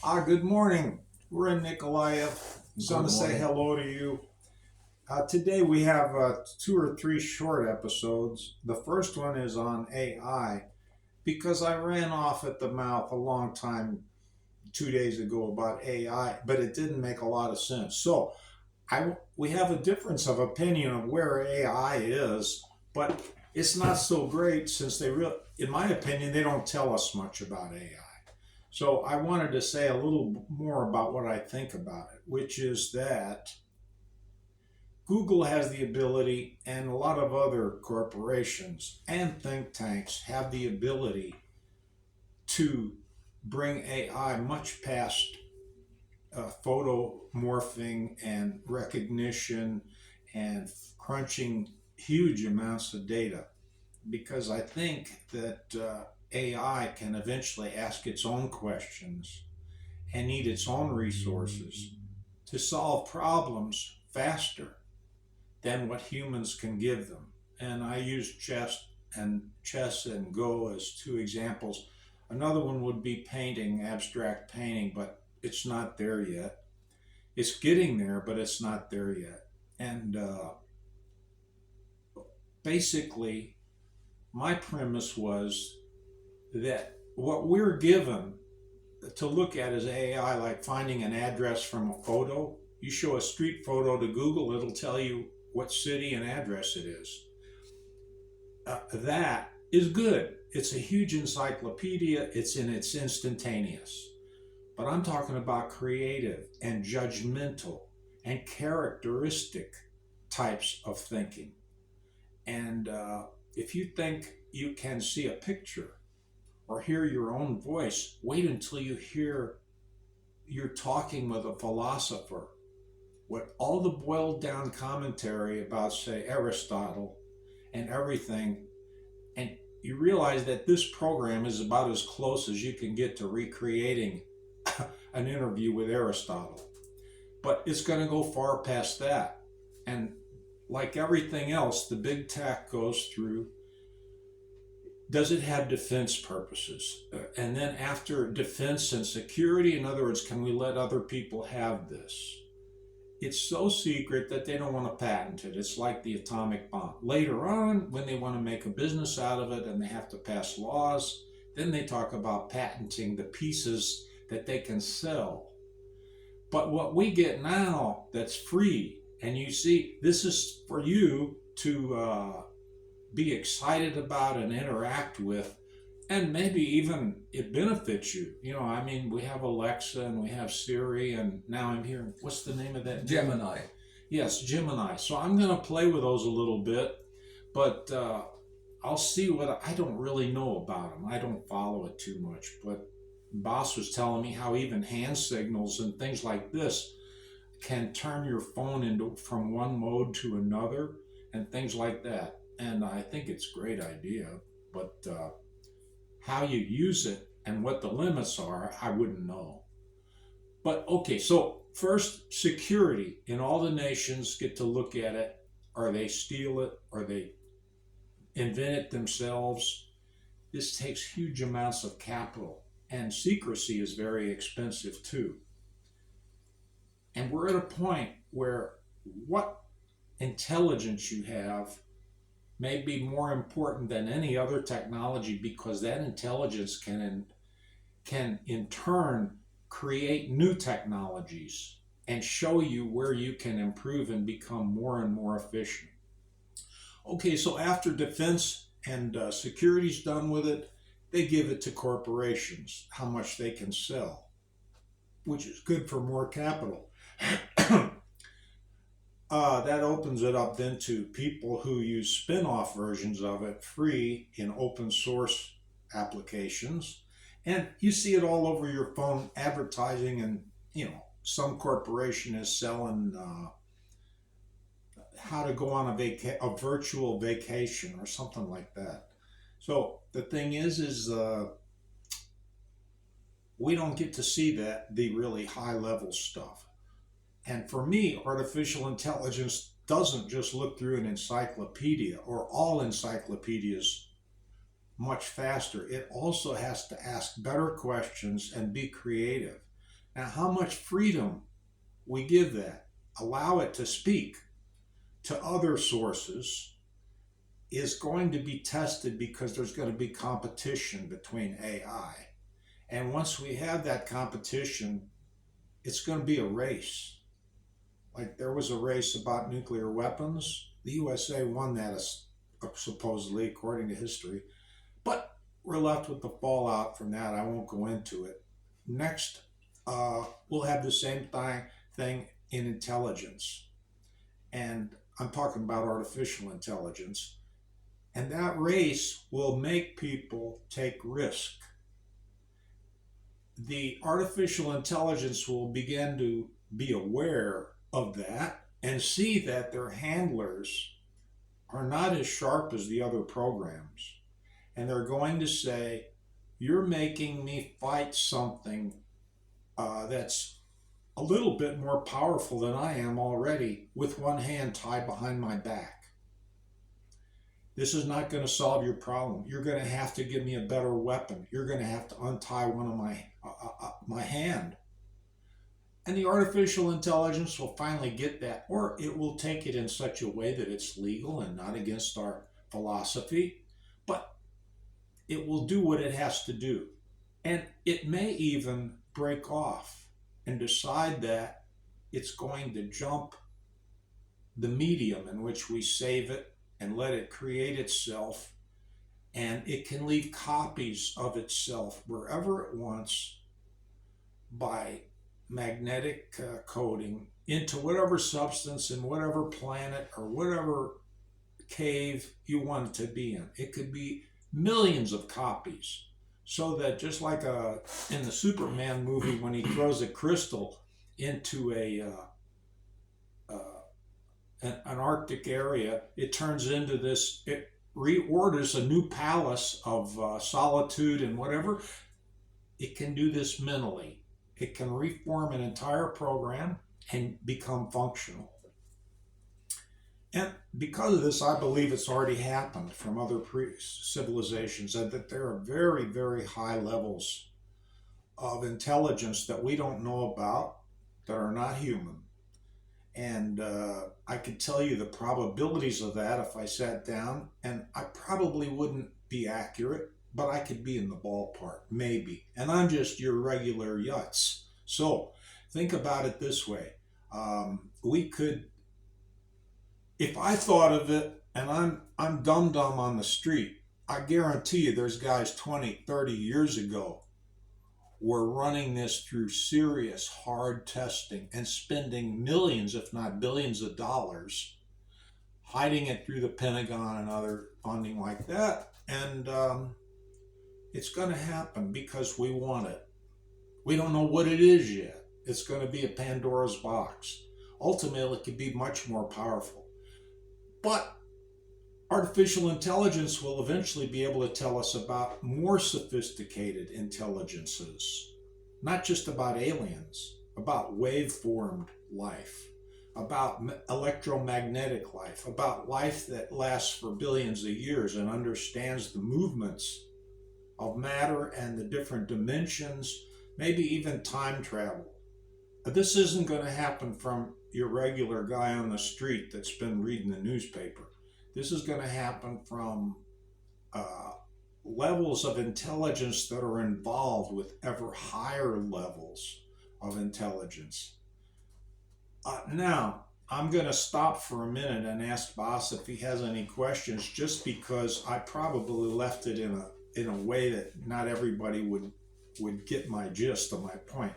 Good morning. We're in Nikolaev. So I'm Good going to say morning. hello to you. Today we have two or three short episodes. The first one is on AI because I ran off at the mouth a long time 2 days ago about AI, but it didn't make a lot of sense. So we have a difference of opinion of where AI is, but it's not so great since in my opinion, they don't tell us much about AI. So I wanted to say a little more about what I think about it, which is that Google has the ability, and a lot of other corporations and think tanks have the ability to bring AI much past photo morphing and recognition and crunching huge amounts of data. Because I think that AI can eventually ask its own questions and need its own resources to solve problems faster than what humans can give them. And I use chess and Go as two examples. Another one would be painting, abstract painting, but it's not there yet. It's getting there, but it's not there yet. And basically, my premise was that what we're given to look at as AI, like finding an address from a photo. You show a street photo to Google, it'll tell you what city and address it is. That is good. It's a huge encyclopedia, it's instantaneous. But I'm talking about creative and judgmental and characteristic types of thinking. And if you think you can see a picture or hear your own voice, wait until you're talking with a philosopher. What all the boiled down commentary about, say, Aristotle and everything, and you realize that this program is about as close as you can get to recreating an interview with Aristotle. But it's going to go far past that. And like everything else, the big tech goes through, does it have defense purposes? And then after defense and security, in other words, can we let other people have this? It's so secret that they don't want to patent it. It's like the atomic bomb. Later on, when they want to make a business out of it and they have to pass laws, then they talk about patenting the pieces that they can sell. But what we get now that's free, and you see, this is for you to be excited about and interact with, and maybe even it benefits you. I mean, we have Alexa and we have Siri, and now I'm hearing, what's the name of that? Gemini. Yes, Gemini. So I'm going to play with those a little bit, but I'll see what I don't really know about them. I don't follow it too much, but boss was telling me how even hand signals and things like this can turn your phone into from one mode to another and things like that. And I think it's a great idea, but how you use it and what the limits are, I wouldn't know. But okay, so first, security in all the nations get to look at it. Or they steal it, or they invent it themselves. This takes huge amounts of capital, and secrecy is very expensive too. And we're at a point where what intelligence you have may be more important than any other technology because that intelligence can in turn create new technologies and show you where you can improve and become more and more efficient. Okay, so after defense and security's done with it, they give it to corporations, how much they can sell, which is good for more capital. That opens it up then to people who use spin-off versions of it free in open source applications. And you see it all over your phone advertising, and some corporation is selling how to go on a virtual vacation or something like that. So the thing is we don't get to see the really high level stuff. And for me, artificial intelligence doesn't just look through an encyclopedia, or all encyclopedias, much faster. It also has to ask better questions and be creative. Now, how much freedom we give that, allow it to speak to other sources, is going to be tested because there's going to be competition between AI. And once we have that competition, it's going to be a race. Like there was a race about nuclear weapons. The USA won that, supposedly, according to history. But we're left with the fallout from that. I won't go into it. Next, we'll have the same thing in intelligence. And I'm talking about artificial intelligence. And that race will make people take risk. The artificial intelligence will begin to be aware of that and see that their handlers are not as sharp as the other programs. And they're going to say, you're making me fight something that's a little bit more powerful than I am already with one hand tied behind my back. This is not going to solve your problem. You're going to have to give me a better weapon. You're going to have to untie one of my hand. And the artificial intelligence will finally get that, or it will take it in such a way that it's legal and not against our philosophy, but it will do what it has to do. And it may even break off and decide that it's going to jump the medium in which we save it and let it create itself, and it can leave copies of itself wherever it wants by magnetic coding into whatever substance in whatever planet or whatever cave you want it to be in. It could be millions of copies, so that just like in the Superman movie when he throws a crystal into an Arctic area, it turns into this, it reorders a new palace of solitude and whatever. It can do this mentally. It can reform an entire program and become functional. And because of this, I believe it's already happened from other civilizations, and that there are very, very high levels of intelligence that we don't know about, that are not human. And I could tell you the probabilities of that if I sat down, and I probably wouldn't be accurate, but I could be in the ballpark, maybe. And I'm just your regular yutz. So think about it this way. We could, if I thought of it, and I'm dumb on the street, I guarantee you there's guys 20, 30 years ago were running this through serious hard testing and spending millions, if not billions of dollars, hiding it through the Pentagon and other funding like that. And it's going to happen because we want it. We don't know what it is yet. It's going to be a Pandora's box. Ultimately, it could be much more powerful. But artificial intelligence will eventually be able to tell us about more sophisticated intelligences, not just about aliens, about wave-formed life, about electromagnetic life, about life that lasts for billions of years and understands the movements of matter and the different dimensions, maybe even time travel. But this isn't going to happen from your regular guy on the street that's been reading the newspaper. This is going to happen from levels of intelligence that are involved with ever higher levels of intelligence. Now, I'm going to stop for a minute and ask Bas if he has any questions, just because I probably left it in a way that not everybody would get my gist of my point,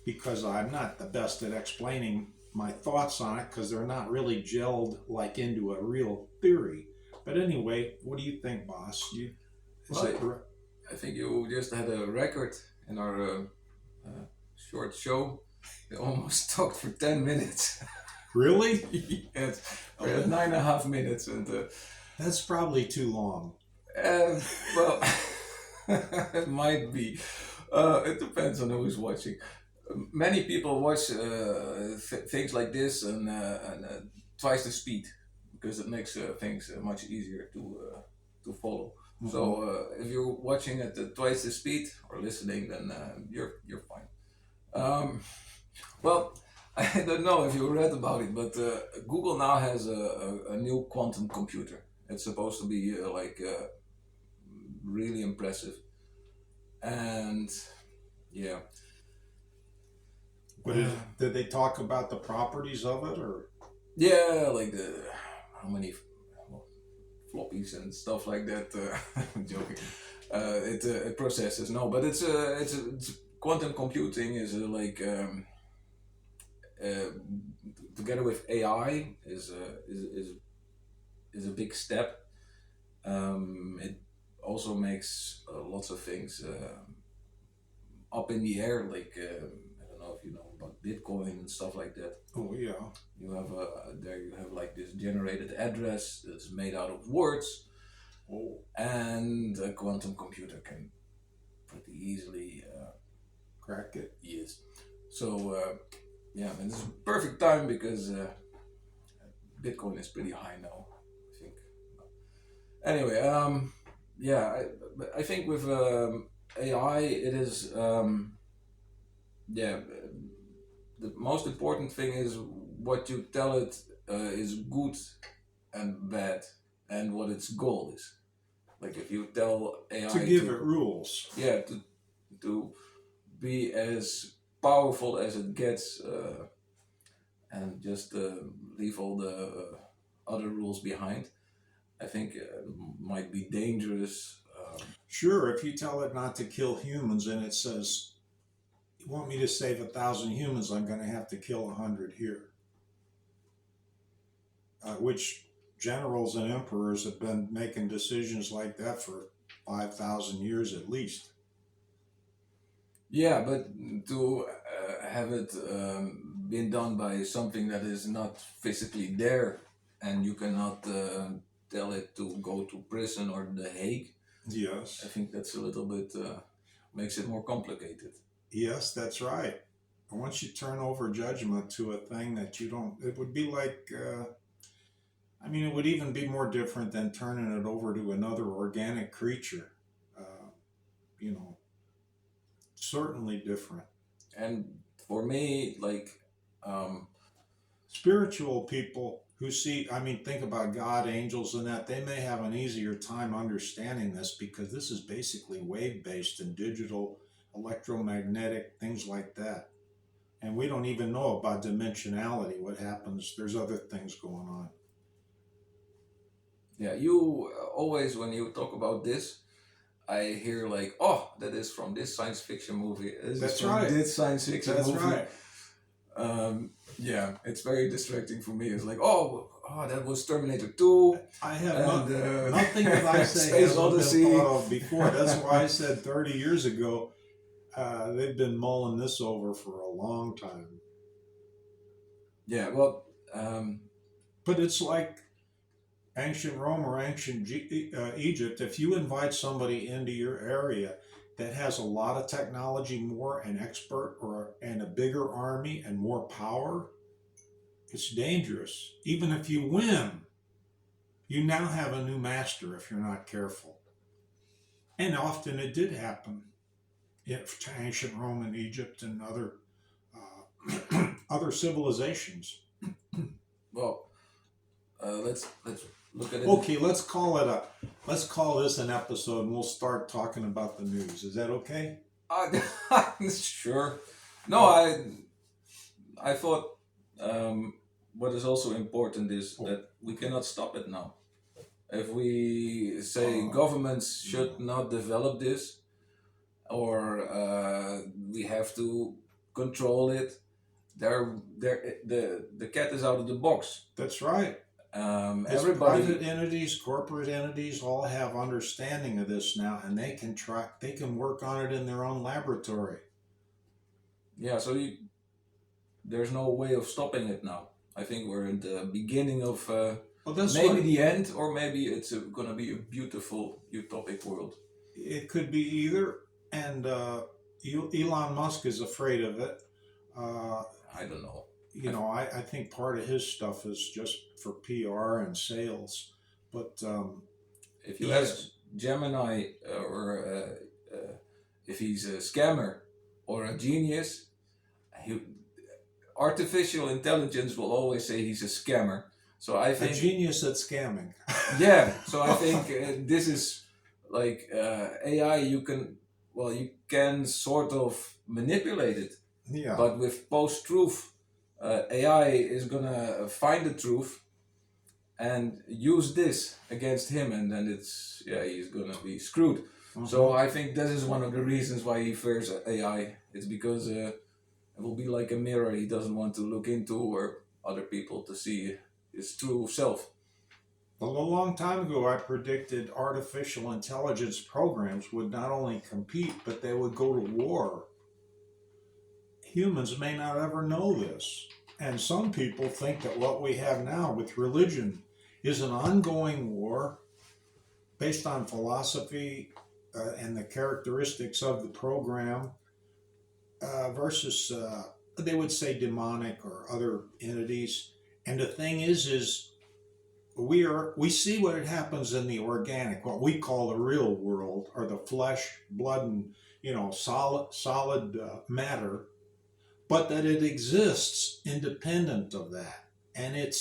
because I'm not the best at explaining my thoughts on it, because they're not really gelled like into a real theory. But anyway, what do you think, Bas? I think you just had a record in our short show. We almost talked for 10 minutes. Really? Yes, we're at 9.5 minutes, and that's probably too long. Well, it might be. It depends on who's watching. Many people watch things like this and twice the speed, because it makes things much easier to follow. Mm-hmm. So if you're watching at twice the speed or listening, then you're fine. Well, I don't know if you read about it, but Google now has a new quantum computer. It's supposed to be really impressive, and yeah, But did they talk about the properties of it, or? yeah, like the how many floppies and stuff like that. I'm joking. It processes no, but it's quantum computing is uh, together with AI is a big step. It also makes lots of things up in the air, I don't know if you know about Bitcoin and stuff like that. Oh yeah. You have there you have like this generated address that's made out of words, Oh, and a quantum computer can pretty easily crack it. use. So yeah, and this is perfect time because Bitcoin is pretty high now, I think. Anyway, yeah, I think with AI, it is, yeah, the most important thing is what you tell it is good and bad, and what its goal is. Like if you tell AI To give it rules. yeah, to be as powerful as it gets, and just leave all the other rules behind, I think might be dangerous. Sure, if you tell it not to kill humans and it says, "You want me to save 1,000 humans, I'm going to have to kill 100 here," which generals and emperors have been making decisions like that for 5,000 years at least. Yeah, but to have it been done by something that is not physically there, and you cannot tell it to go to prison or The Hague, Yes. I think that's a little bit makes it more complicated. Yes, that's right. Once you turn over judgment to a thing that you don't, it would be like, I mean, it would even be more different than turning it over to another organic creature. You know, certainly different. And for me, like, um, Spiritual people who see, I mean, think about God, angels, and that, they may have an easier time understanding this because this is basically wave based and digital, electromagnetic, things like that. And we don't even know about dimensionality, what happens. There's other things going on. yeah, you always when you talk about this, I hear like, oh, that is from this science fiction movie. This That's is from right. this science fiction That's movie. right. Yeah, it's very distracting for me. It's like, oh, that was Terminator 2. I have And, nothing that I say Space hasn't Odyssey. been thought of before. That's why I said 30 years ago, they've been mulling this over for a long time. Yeah, well, But it's like ancient Rome or ancient Egypt. If you invite somebody into your area that has a lot of technology, more an expert and a bigger army and more power, it's dangerous. Even if you win, you now have a new master if you're not careful. And often it did happen to ancient Rome and Egypt and other civilizations. well, let's look at it. Okay, let's call this an episode, and we'll start talking about the news. Is that okay? Sure. No, I thought what is also important is that we cannot stop it now. If we say governments should not develop this, or we have to control it, the cat is out of the box. That's right. Everybody, private entities, corporate entities, all have understanding of this now, and they can work on it in their own laboratory. yeah. So there's no way of stopping it now. I think we're in the beginning of maybe the end, or maybe it's going to be a beautiful utopic world. It could be either, and Elon Musk is afraid of it. I don't know. You know, I think part of his stuff is just for PR and sales. But if you ask Gemini or if he's a scammer or a genius, he, artificial intelligence will always say he's a scammer. So I A think, genius at scamming. yeah. So I think this is like AI. You can sort of manipulate it, Yeah. but with post-truth, AI is gonna find the truth and use this against him, and then he's gonna be screwed. So I think this is one of the reasons why he fears AI. It's because it will be like a mirror he doesn't want to look into, or other people to see his true self. Well, a long time ago, I predicted artificial intelligence programs would not only compete, but they would go to war. Humans may not ever know this. And some people think that what we have now with religion is an ongoing war based on philosophy and the characteristics of the program versus, they would say, demonic or other entities. And the thing is we see what it happens in the organic, what we call the real world, or the flesh, blood, and solid matter, but that it exists independent of that, and that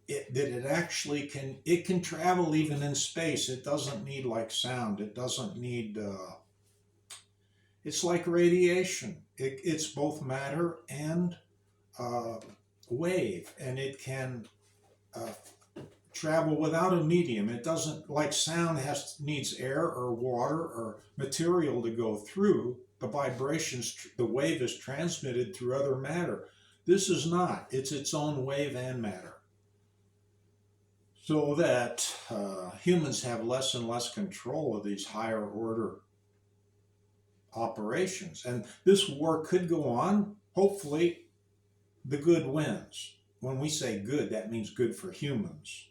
it actually can travel even in space. It doesn't need like sound. It doesn't need. It's like radiation. It's both matter and wave, and it can uh, travel without a medium. It doesn't, like sound needs air or water or material to go through. The vibrations, the wave is transmitted through other matter. This is not. It's its own wave and matter. So that humans have less and less control of these higher order operations. And this war could go on. Hopefully, the good wins. When we say good, that means good for humans,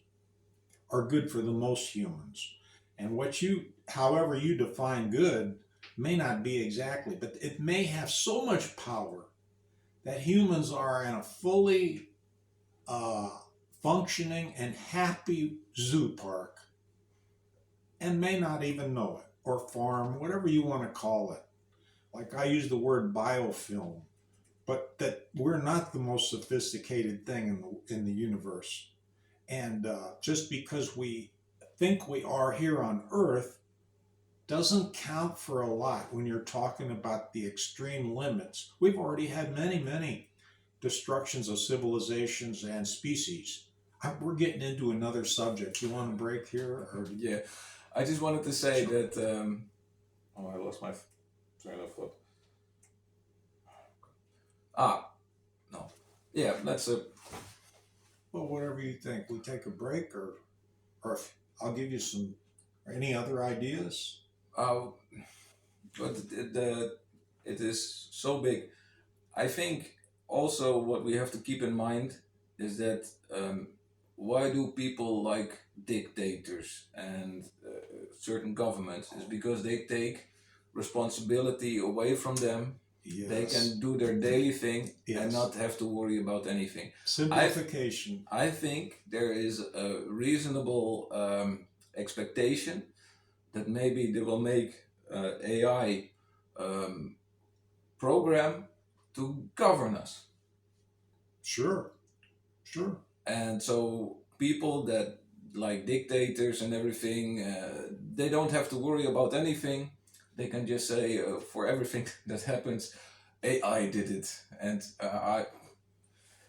or good for the most humans. And however you define good, may not be exactly, but it may have so much power that humans are in a fully functioning and happy zoo park and may not even know it, or farm, whatever you want to call it. Like I use the word biofilm, but that we're not the most sophisticated thing in the universe. And just because we think we are here on Earth doesn't count for a lot when you're talking about the extreme limits. We've already had many, many destructions of civilizations and species. We're getting into another subject. You want to break here? Or? Yeah, I just wanted to say that. I lost my train of thought. No. Yeah, let's. Well, whatever you think. We take a break, or I'll give you any other ideas. But it is so big. I think also what we have to keep in mind is that why do people like dictators and certain governments is because they take responsibility away from them. Yes. They can do their daily thing and not have to worry about anything. Simplification. I think there is a reasonable expectation that maybe they will make AI program to govern us. Sure. And so people that like dictators and everything, they don't have to worry about anything. They can just say for everything that happens, AI did it. And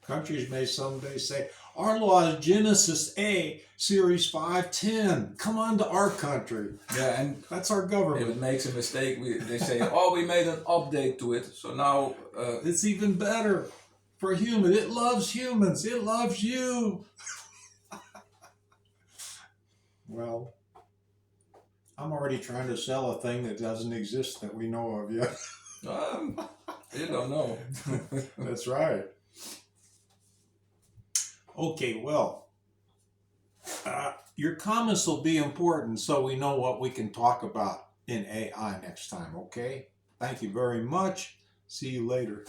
countries may someday say, our law is Genesis A, Series 510. Come on to our country. Yeah, and that's our government. If it makes a mistake, they say, we made an update to it. So now... it's even better for humans. It loves humans. It loves you. Well, I'm already trying to sell a thing that doesn't exist that we know of yet. You don't know. That's right. Okay, well, your comments will be important so we know what we can talk about in AI next time, okay? Thank you very much. See you later.